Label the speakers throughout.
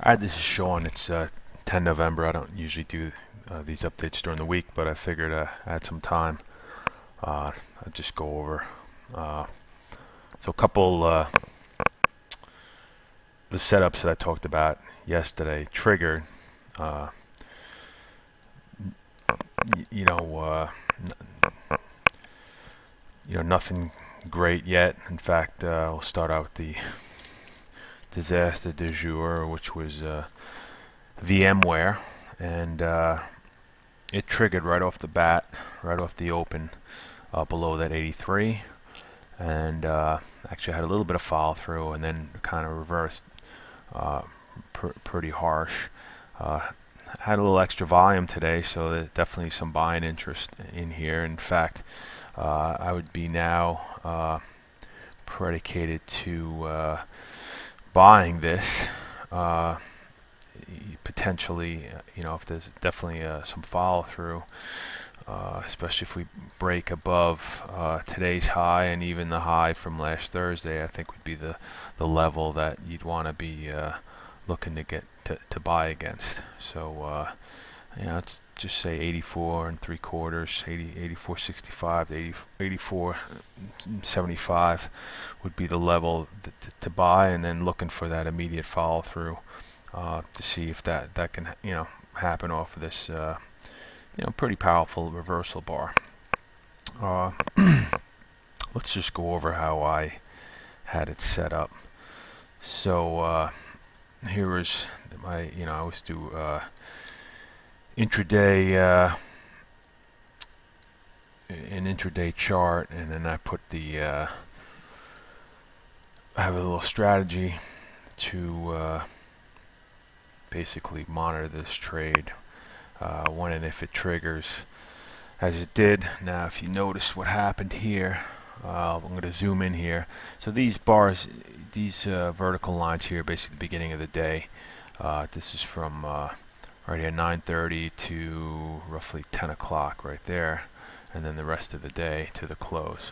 Speaker 1: Alright, this is Sean. It's 10 November. I don't usually do these updates during the week, but I figured I had some time. I'll just go over. So a couple the setups that I talked about yesterday triggered. Nothing great yet. In fact, we'll start out with the disaster du jour, which was VMware, and it triggered right off the bat, right off the open, below that 83, and actually had a little bit of follow through, and then kind of reversed pretty harsh. Had a little extra volume today, so there's definitely some buying interest in here. In fact, I would be now predicated to buying this potentially, if there's definitely some follow through, especially if we break above today's high, and even the high from last Thursday, I think would be the level that you'd want to be looking to get to buy against. So let's just say 84 3/4, 84.65 to 84.75 would be the level to buy, and then looking for that immediate follow through to see if that can happen off of this pretty powerful reversal bar. Let's just go over how I had it set up. So here is my, I always do intraday, an intraday chart, and then I put the I have a little strategy to basically monitor this trade when and if it triggers, as it did. Now, if you notice what happened here, I'm going to zoom in here. So these bars, these vertical lines here, basically the beginning of the day. This is from right here 9:30 to roughly 10 o'clock right there, and then the rest of the day to the close.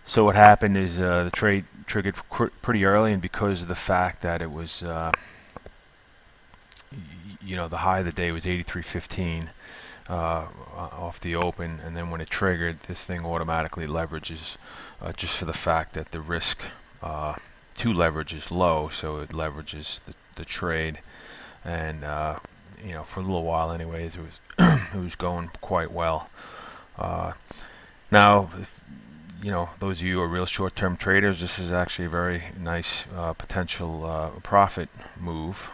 Speaker 1: So what happened is the trade triggered pretty early, and because of the fact that it was the high of the day was 83.15 off the open, and then when it triggered, this thing automatically leverages just for the fact that the risk to leverage is low, so it leverages the trade. And for a little while anyways, it was it was going quite well. Now, if, those of you who are real short-term traders, this is actually a very nice potential profit move,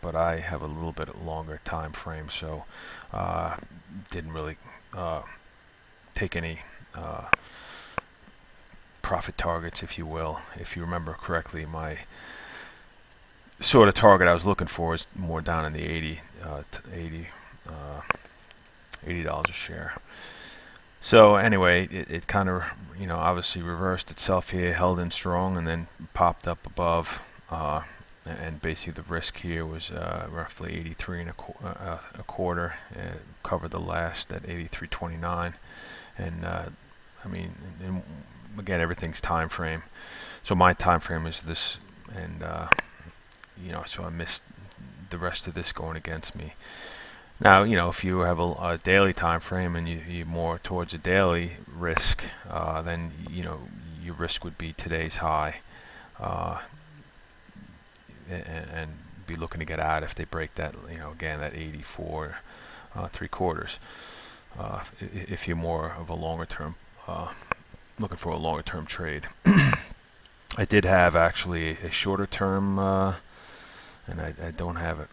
Speaker 1: but I have a little bit longer time frame, so didn't really take any profit targets, if you will. If you remember correctly, my sort of target I was looking for is more down in the $80 a share. So anyway, it kind of obviously reversed itself here, held in strong, and then popped up above, and basically the risk here was roughly 83 a quarter. It covered the last at 83.29, and and again, everything's time frame. So my time frame is this, and so I missed the rest of this going against me. Now, if you have a daily time frame and you're more towards a daily risk, then your risk would be today's high, and be looking to get out if they break that, again, that 84 3/4. If you're more of a longer term, looking for a longer term trade. I did have actually a shorter term, and I don't have it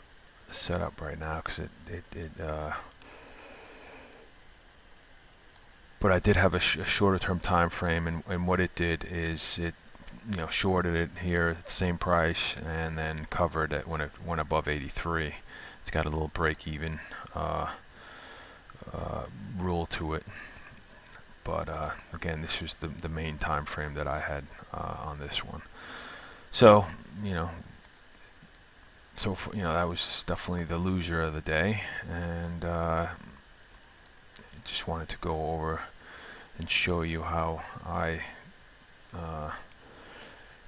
Speaker 1: set up right now because but I did have a shorter term time frame, and what it did is it shorted it here at the same price and then covered it when it went above 83. It's got a little break even rule to it, but again, this was the main time frame that I had on this one. So that was definitely the loser of the day, and just wanted to go over and show you how I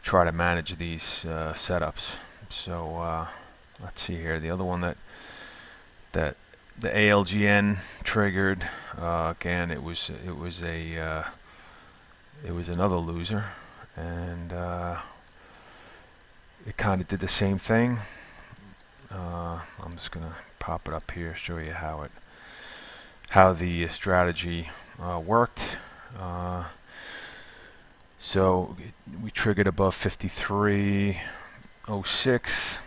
Speaker 1: try to manage these setups. So let's see here. The other one that the ALGN triggered, again, it was another loser, and it kind of did the same thing. I'm just gonna pop it up here, show you how the strategy worked. So we triggered above 53.06,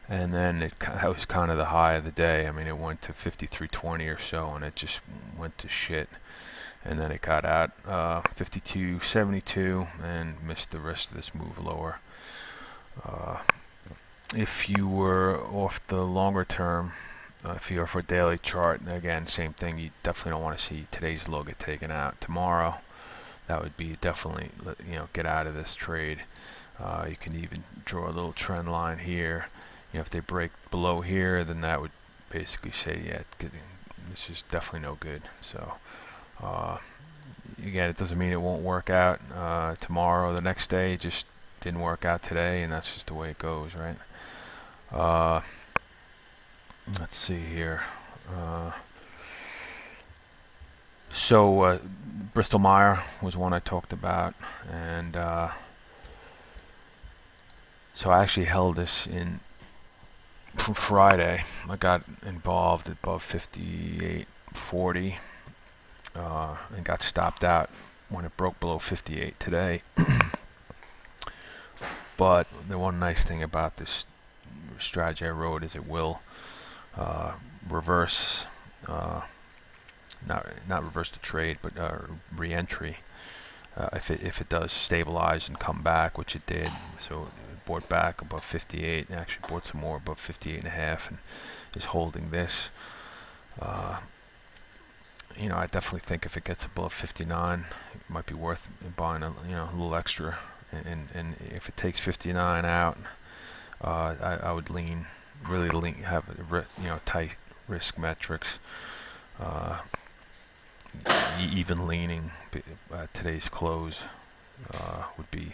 Speaker 1: and then that was kind of the high of the day. I mean, it went to 53.20 or so, and it just went to shit. And then it got out 52.72 and missed the rest of this move lower. If you were off the longer term, if you're for a daily chart, again, same thing. You definitely don't want to see today's low get taken out. Tomorrow, that would be definitely, get out of this trade. You can even draw a little trend line here. If they break below here, then that would basically say, yeah, this is definitely no good. So again, it doesn't mean it won't work out tomorrow or the next day. It just didn't work out today, and that's just the way it goes, right? Let's see here. So Bristol Myers was one I talked about, and so I actually held this in from Friday. I got involved at above 58.40 and got stopped out when it broke below 58 today. But the one nice thing about this strategy I wrote is it will reverse, not reverse the trade, but re-entry if it does stabilize and come back, which it did. So it bought back above 58, and actually bought some more above 58.5, and is holding this. I definitely think if it gets above 59, it might be worth buying a little extra. And if it takes 59 out, I would really lean, have tight risk metrics. Even leaning today's close would be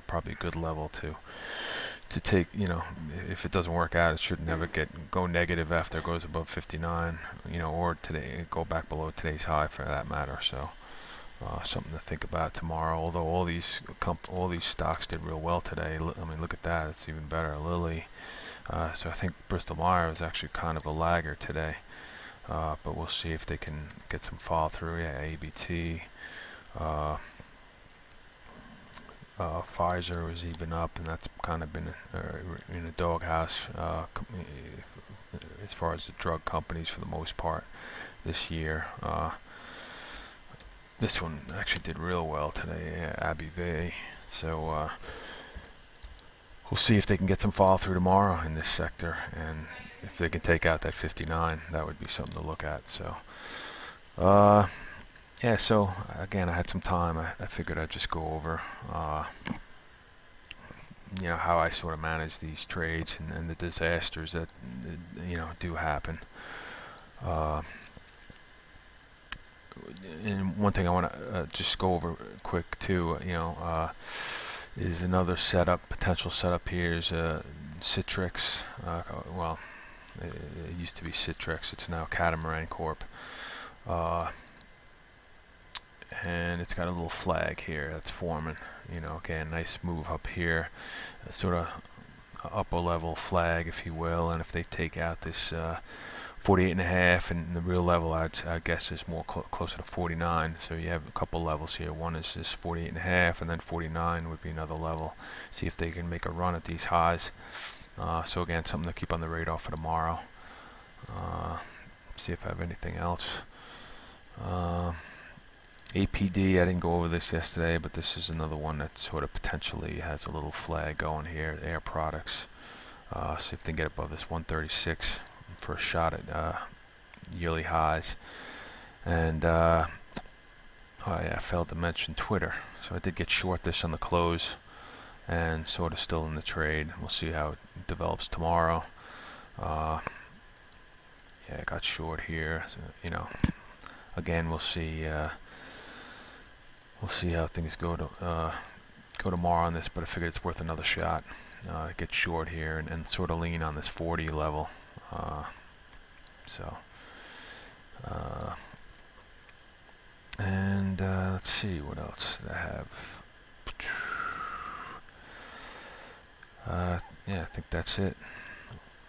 Speaker 1: probably a good level to take. If it doesn't work out, it should never go negative after it goes above 59. Or today go back below today's high for that matter. So something to think about tomorrow. Although all these stocks did real well today. I mean, look at that. It's even better. Lilly. So I think Bristol Myers is actually kind of a lagger today. But we'll see if they can get some follow through. Yeah, ABT. Pfizer was even up, and that's kind of been in a doghouse as far as the drug companies for the most part this year. This one actually did real well today, ABV. So we'll see if they can get some follow through tomorrow in this sector, and if they can take out that 59, that would be something to look at. So yeah, so again, I had some time. I figured I'd just go over how I sort of manage these trades and the disasters that do happen. And one thing I want to just go over quick too, is another potential setup here is CTRX. Well, it used to be CTRX. It's now Catamaran Corp. And it's got a little flag here that's forming. Again, nice move up here, sort of upper level flag, if you will. And if they take out this 48.5, and the real level I guess is more closer to 49. So you have a couple levels here. One is this 48.5, and then 49 would be another level. See if they can make a run at these highs. So again, something to keep on the radar for tomorrow. See if I have anything else. APD, I didn't go over this yesterday, but this is another one that sort of potentially has a little flag going here. Air Products. See if they can get above this 136 for a shot at yearly highs. And oh yeah, I failed to mention Twitter. So I did get short this on the close, and sort of still in the trade. We'll see how it develops tomorrow. Yeah, I got short here. So, again, we'll see. We'll see how things go tomorrow on this, but I figured it's worth another shot. get short here and sort of lean on this 40 level. And let's see what else I have. Yeah, I think that's it.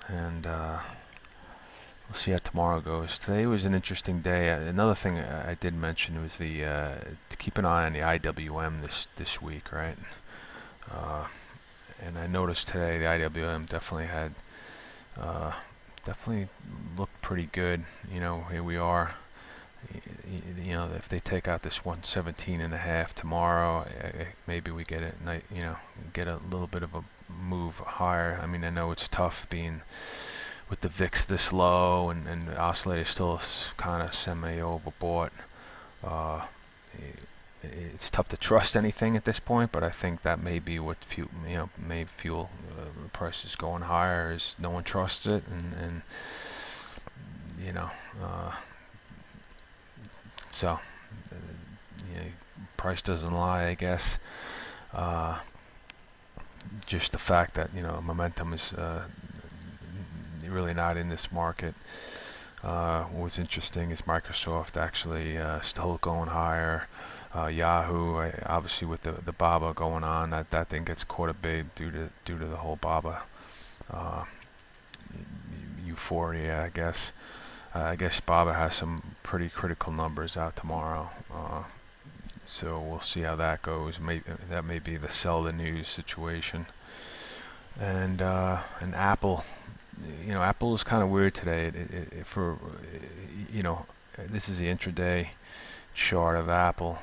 Speaker 1: And we'll see how tomorrow goes. Today was an interesting day. Another thing I did mention was the to keep an eye on the IWM this week, right? And I noticed today the IWM definitely had definitely looked pretty good. You know, here we are. You know, if they take out this 117.5 tomorrow, maybe we get it. You know, get a little bit of a move higher. I mean, I know it's tough being with the VIX this low and the oscillator still kind of semi overbought. It's tough to trust anything at this point, but I think that may be what may fuel prices going higher, is no one trusts it, and you know, so you know, price doesn't lie, I guess. Just the fact that, you know, momentum is really not in this market. What's interesting is Microsoft actually still going higher. Yahoo, obviously with the BABA going on, that thing gets caught a bit due to the whole BABA euphoria, I guess. I guess BABA has some pretty critical numbers out tomorrow, so we'll see how that goes. That may be the sell the news situation. And Apple, you know, Apple is kind of weird today. You know, this is the intraday chart of Apple,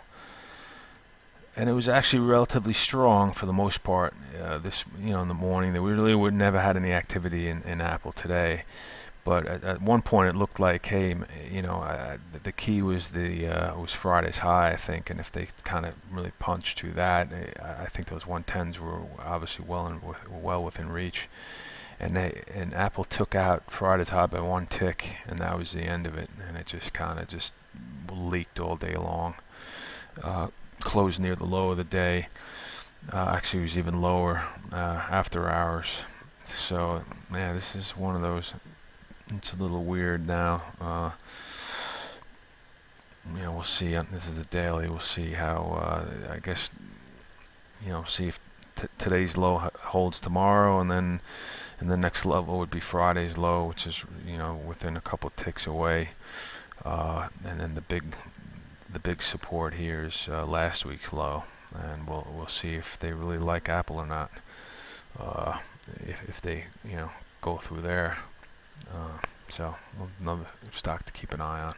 Speaker 1: and it was actually relatively strong for the most part. You know, in the morning, they really would never had any activity in Apple today. But at one point, it looked like, hey, you know, the key was was Friday's high, I think, and if they kind of really punched to that, I think those 110s were obviously well within reach. And Apple took out Friday's high by one tick, and that was the end of it. And it just kind of just leaked all day long. Closed near the low of the day. Actually, it was even lower after hours. So, yeah, this is one of those. It's a little weird now. You know, we'll see. This is a daily. We'll see how. I guess, you know, see if today's low holds tomorrow, and then the next level would be Friday's low, which is, you know, within a couple ticks away. And then the big support here is last week's low, and we'll see if they really like Apple or not. If they, you know, go through there. So another stock to keep an eye on.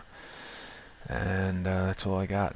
Speaker 1: And that's all I got.